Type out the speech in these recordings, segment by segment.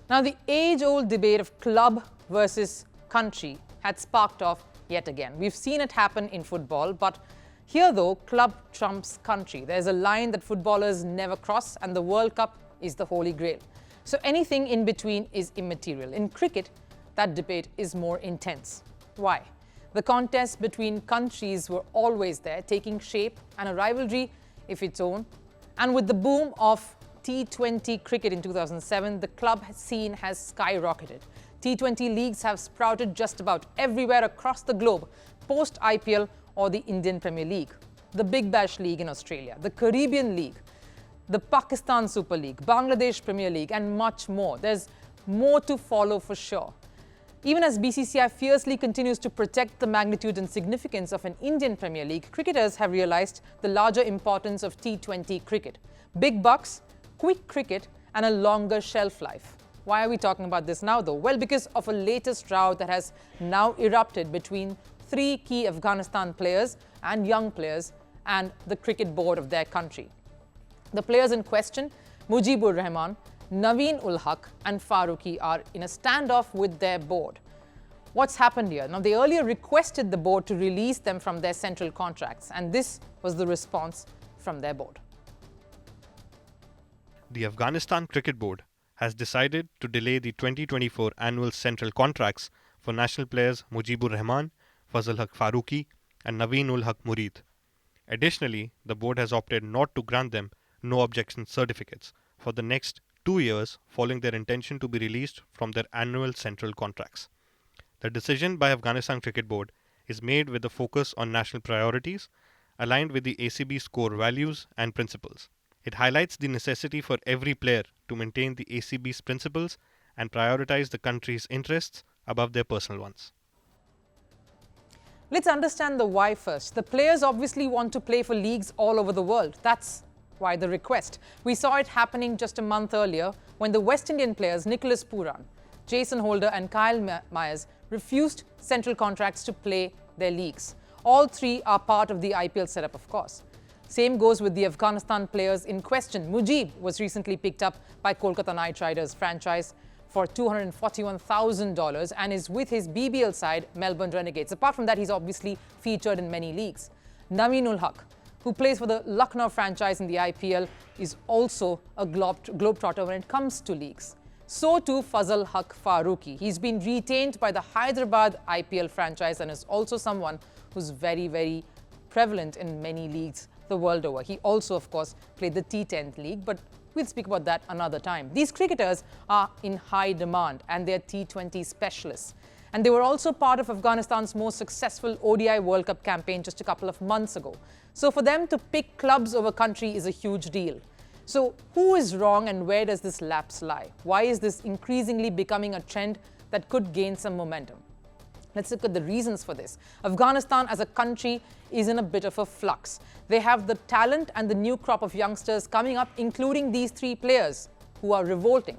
Now, the age-old debate of club versus country had sparked off yet again. We've seen it happen in football, but here though, club trumps country. There's a line that footballers never cross, and the World Cup is the holy grail. So anything in between is immaterial. In cricket, that debate is more intense. Why? The contests between countries were always there, taking shape and a rivalry of its own. And with the boom of T20 cricket in 2007, the club scene has skyrocketed. T20 leagues have sprouted just about everywhere across the globe, post-IPL or the Indian Premier League, the Big Bash League in Australia, the Caribbean League, the Pakistan Super League, Bangladesh Premier League, and much more. There's more to follow for sure. Even as BCCI fiercely continues to protect the magnitude and significance of an Indian Premier League, cricketers have realized the larger importance of T20 cricket. Big bucks, quick cricket, and a longer shelf life. Why are we talking about this now though? Well, because of a latest row that has now erupted between three key Afghanistan players and young players and the cricket board of their country. The players in question, Mujibur Rahman, Naveen ul Haq and Farooqi, are in a standoff with their board. What's happened here? Now, they earlier requested the board to release them from their central contracts, and this was the response from their board. The Afghanistan Cricket Board has decided to delay the 2024 annual central contracts for national players Mujibur Rahman, Fazal Haq Farooqi and Naveen ul Haq Murid. Additionally, the board has opted not to grant them no objection certificates for the next 2 years following their intention to be released from their annual central contracts. The decision by Afghanistan Cricket Board is made with a focus on national priorities aligned with the ACB's core values and principles. It highlights the necessity for every player to maintain the ACB's principles and prioritize the country's interests above their personal ones. Let's understand the why first. The players obviously want to play for leagues all over the world. That's why the request. We saw it happening just a month earlier when the West Indian players Nicholas Pooran, Jason Holder and Kyle Myers refused central contracts to play their leagues. All three are part of the IPL setup, of course. Same goes with the Afghanistan players in question. Mujib was recently picked up by Kolkata Knight Riders franchise for $241,000 and is with his BBL side, Melbourne Renegades. Apart from that, he's obviously featured in many leagues. Naveen ul Haq, who plays for the Lucknow franchise in the IPL, is also a globetrotter when it comes to leagues. So too Fazal Haq Farooqi. He's been retained by the Hyderabad IPL franchise and is also someone who's very, very prevalent in many leagues the world over. He also, of course, played the T10 league, but we'll speak about that another time. These cricketers are in high demand and they're T20 specialists. And they were also part of Afghanistan's most successful ODI World Cup campaign just a couple of months ago. So for them to pick clubs over country is a huge deal. So who is wrong and where does this lapse lie? Why is this increasingly becoming a trend that could gain some momentum? Let's look at the reasons for this. Afghanistan as a country is in a bit of a flux. They have the talent and the new crop of youngsters coming up, including these three players who are revolting,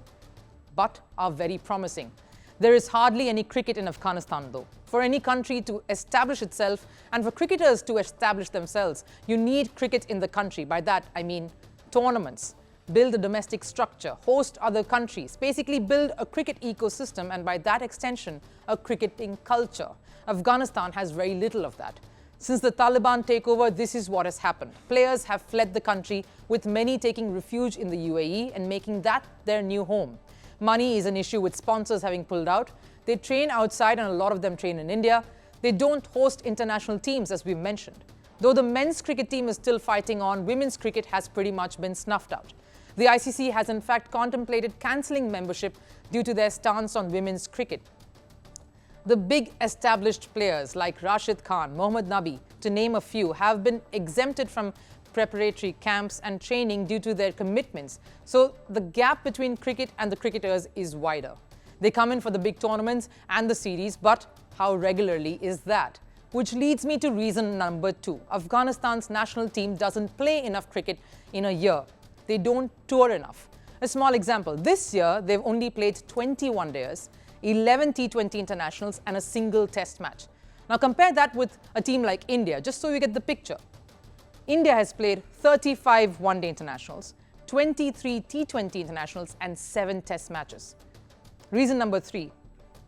but are very promising. There is hardly any cricket in Afghanistan though. For any country to establish itself and for cricketers to establish themselves, you need cricket in the country. By that, I mean tournaments, build a domestic structure, host other countries, basically build a cricket ecosystem and by that extension, a cricketing culture. Afghanistan has very little of that. Since the Taliban takeover, this is what has happened. Players have fled the country, with many taking refuge in the UAE and making that their new home. Money is an issue with sponsors having pulled out. They train outside and a lot of them train in India. They don't host international teams, as we've mentioned. Though the men's cricket team is still fighting on, women's cricket has pretty much been snuffed out. The ICC has in fact contemplated cancelling membership due to their stance on women's cricket. The big established players like Rashid Khan, Mohammad Nabi, to name a few, have been exempted from preparatory camps and training due to their commitments. So the gap between cricket and the cricketers is wider. They come in for the big tournaments and the series, but how regularly is that? Which leads me to reason number 2. Afghanistan's national team doesn't play enough cricket in a year. They don't tour enough. A small example, this year they've only played 21 days, 11 T20 internationals and a single test match. Now compare that with a team like India, just so you get the picture. India has played 35 one-day internationals, 23 T20 internationals and 7 test matches. Reason number 3,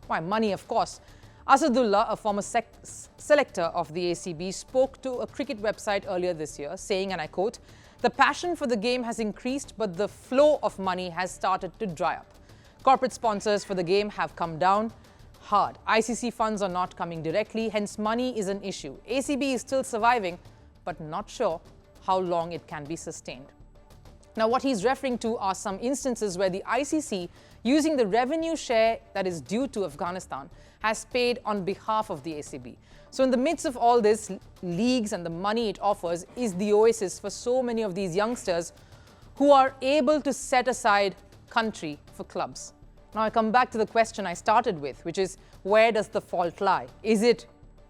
why? Money, of course. Asadullah, a former selector of the ACB, spoke to a cricket website earlier this year saying, and I quote, "The passion for the game has increased, but the flow of money has started to dry up. Corporate sponsors for the game have come down hard. ICC funds are not coming directly, hence money is an issue. ACB is still surviving, but not sure how long it can be sustained." Now, what he's referring to are some instances where the ICC, using the revenue share that is due to Afghanistan, has paid on behalf of the ACB. So in the midst of all this, leagues and the money it offers is the oasis for so many of these youngsters who are able to set aside country for clubs. Now I come back to the question I started with, which is, where does the fault lie? Is it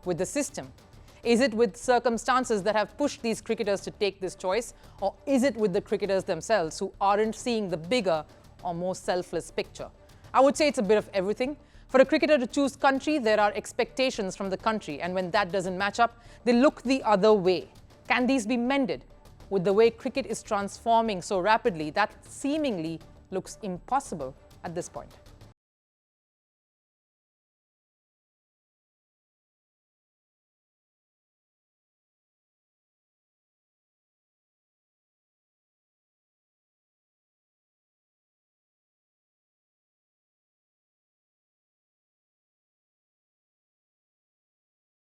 with the system? Is it with circumstances that have pushed these cricketers to take this choice? Or is it with the cricketers themselves who aren't seeing the bigger or more selfless picture? I would say it's a bit of everything. For a cricketer to choose country, there are expectations from the country, and when that doesn't match up, they look the other way. Can these be mended? With the way cricket is transforming so rapidly, that seemingly looks impossible at this point.